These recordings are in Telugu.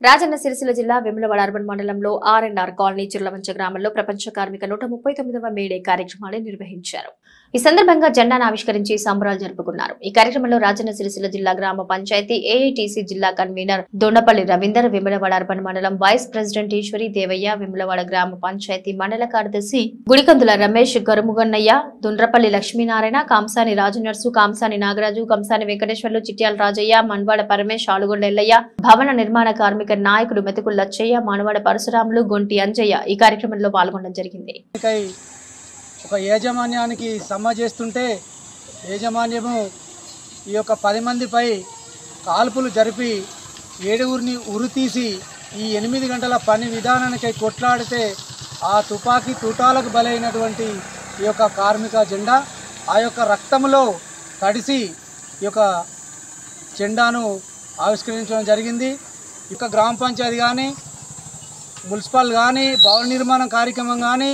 రాజన్న సిరిసిల్ల జిల్లా వేములవాడ అర్బన్ మండలంలో ఆర్ఎన్ఆర్ కాలనీ చిర్లవంచ గ్రామంలో ప్రపంచ కార్మిక 139వ మేడే కార్యక్రమాన్ని నిర్వహించారు. ఈ సందర్భంగా జెండాను ఆవిష్కరించి సంబరాలు జరుపుకున్నారు. ఈ కార్యక్రమంలో రాజన్న సిరిసిల్ల జిల్లా గ్రామ పంచాయతీ ఏఐటీసీ జిల్లా కన్వీనర్ దొండపల్లి రవీందర్, వేములవాడ అర్బన్ మండలం వైస్ ప్రెసిడెంట్ ఈశ్వరి దేవయ్య, వేములవాడ గ్రామ పంచాయతీ మండల కార్యదర్శి గుడికందుల రమేష్, గరుముగన్నయ్య, దుండ్రపల్లి లక్ష్మీనారాయణ, కాంసాని రాజనర్సు, కాంసాని నాగరాజు, కంసాని వెంకటేశ్వర్లు, చిట్యాల రాజయ్య, మన్వాడ పరమేశ్, ఆలుగొండ ఎల్లయ్య, భవన నిర్మాణ కార్మిక నాయకుడు మెతుకుల లచ్చయ్య, మానవాడ పరశురాములు, గొంటి అంజయ్య ఈ కార్యక్రమంలో పాల్గొనడం జరిగింది. ఒక యాజమాన్యానికి సమ్మ చేస్తుంటే యాజమాన్యము ఈ యొక్క 10 మందిపై కాల్పులు జరిపి 7గురిని ఉరితీసి ఈ 8 గంటల పని విధానానికై కొట్లాడితే ఆ తుపాకీ తూటాలకు బలైనటువంటి ఈ యొక్క కార్మిక జెండా ఆ యొక్క రక్తంలో తడిసి ఈ యొక్క జెండాను ఆవిష్కరించడం జరిగింది. ఇక గ్రామ పంచాయతీ కానీ మున్సిపల్ కానీ భవన నిర్మాణం కార్యక్రమం కానీ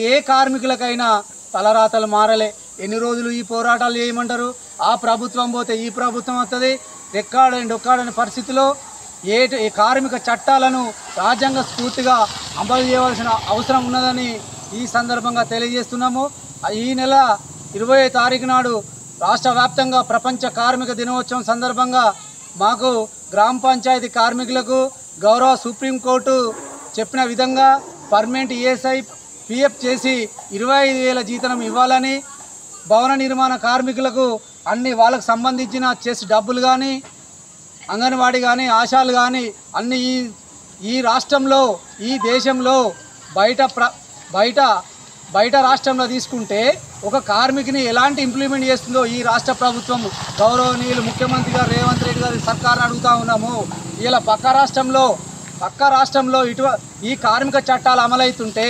ఏ కార్మికులకైనా తలరాతలు మారలే. ఎన్ని రోజులు ఈ పోరాటాలు చేయమంటారు? ఆ ప్రభుత్వం పోతే ఈ ప్రభుత్వం వస్తుంది. డొక్కాడని పరిస్థితిలో ఏ కార్మిక చట్టాలను రాజ్యాంగ స్ఫూర్తిగా అమలు చేయవలసిన అవసరం ఉన్నదని ఈ సందర్భంగా తెలియజేస్తున్నాము. ఈ నెల 20వ తారీఖు నాడు రాష్ట్ర వ్యాప్తంగా ప్రపంచ కార్మిక దినోత్సవం సందర్భంగా మాకు గ్రామ పంచాయతీ కార్మికులకు గౌరవ సుప్రీంకోర్టు చెప్పిన విధంగా పర్మనెంట్ ఈఎస్ఐ పిఎఫ్ చేసి 25,000 జీతం ఇవ్వాలని, భవన నిర్మాణ కార్మికులకు అన్ని వాళ్ళకు సంబంధించిన చెస్ డబ్బులు కానీ అంగన్వాడీ కానీ ఆశాలు కానీ అన్ని ఈ రాష్ట్రంలో ఈ దేశంలో బయట రాష్ట్రంలో తీసుకుంటే ఒక కార్మికుని ఎలాంటి ఇంప్లిమెంట్ చేస్తుందో ఈ రాష్ట్ర ప్రభుత్వం గౌరవనీయులు ముఖ్యమంత్రి గారు రేవంత్ రెడ్డి గారి సర్కారుని అడుగుతూ ఉన్నాము. ఇలా పక్క రాష్ట్రంలో ఈ కార్మిక చట్టాలు అమలవుతుంటే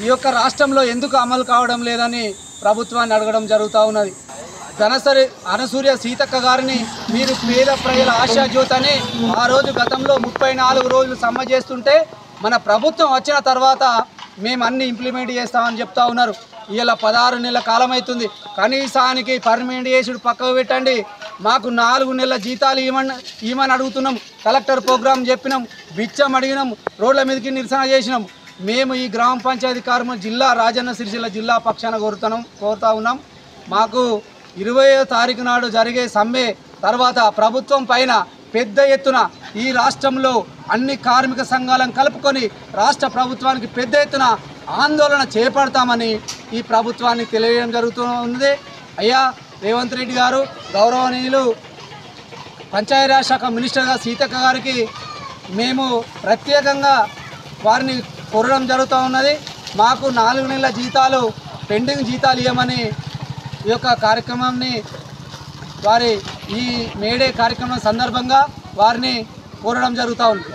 ఈ యొక్క రాష్ట్రంలో ఎందుకు అమలు కావడం లేదని ప్రభుత్వాన్ని అడగడం జరుగుతూ ఉన్నది. అనసూయ సీతక్క గారిని మీరు పేద ప్రజల ఆశాజ్యోతి అని ఆ రోజు గతంలో 34 రోజులు సమ్మె చేస్తుంటే మన ప్రభుత్వం వచ్చిన తర్వాత మేము అన్ని ఇంప్లిమెంట్ చేస్తామని చెప్తా ఉన్నారు. ఇలా 16 నెలల కాలం అవుతుంది. కనీసానికి పర్మనెంట్ చేసుడు పక్కకు పెట్టండి, మాకు 4 నెలల జీతాలు ఇవ్వమని అడుగుతున్నాం. కలెక్టర్ ప్రోగ్రాం చెప్పినాం, బిచ్చం అడిగినాం, రోడ్ల మీదకి నిరసన చేసినాం. మేము ఈ గ్రామ పంచాయతీ కార్మికులు జిల్లా రాజన్న సిరిసిల్ల జిల్లా పక్షాన కోరుతా ఉన్నాం. మాకు 20వ తారీఖు నాడు జరిగే సమ్మె తర్వాత ప్రభుత్వం పైన పెద్ద ఎత్తున ఈ రాష్ట్రంలో అన్ని కార్మిక సంఘాలను కలుపుకొని రాష్ట్ర ప్రభుత్వానికి పెద్ద ఎత్తున ఆందోళన చేపడతామని ఈ ప్రభుత్వాన్ని తెలియజేయడం జరుగుతుంది. అయ్యా రేవంత్ రెడ్డి గారు, గౌరవనీయులు పంచాయతీరాజ్ శాఖ మినిస్టర్గా సీతక్క గారికి మేము ప్రత్యేకంగా వారిని కోరడం జరుగుతూ ఉన్నది. మాకు 4 నెలల జీతాలు పెండింగ్ జీతాలు ఇవ్వమని ఈ యొక్క కార్యక్రమాన్ని ఈ మేడే కార్యక్రమం సందర్భంగా వారిని కోరడం జరుగుతూ ఉంది.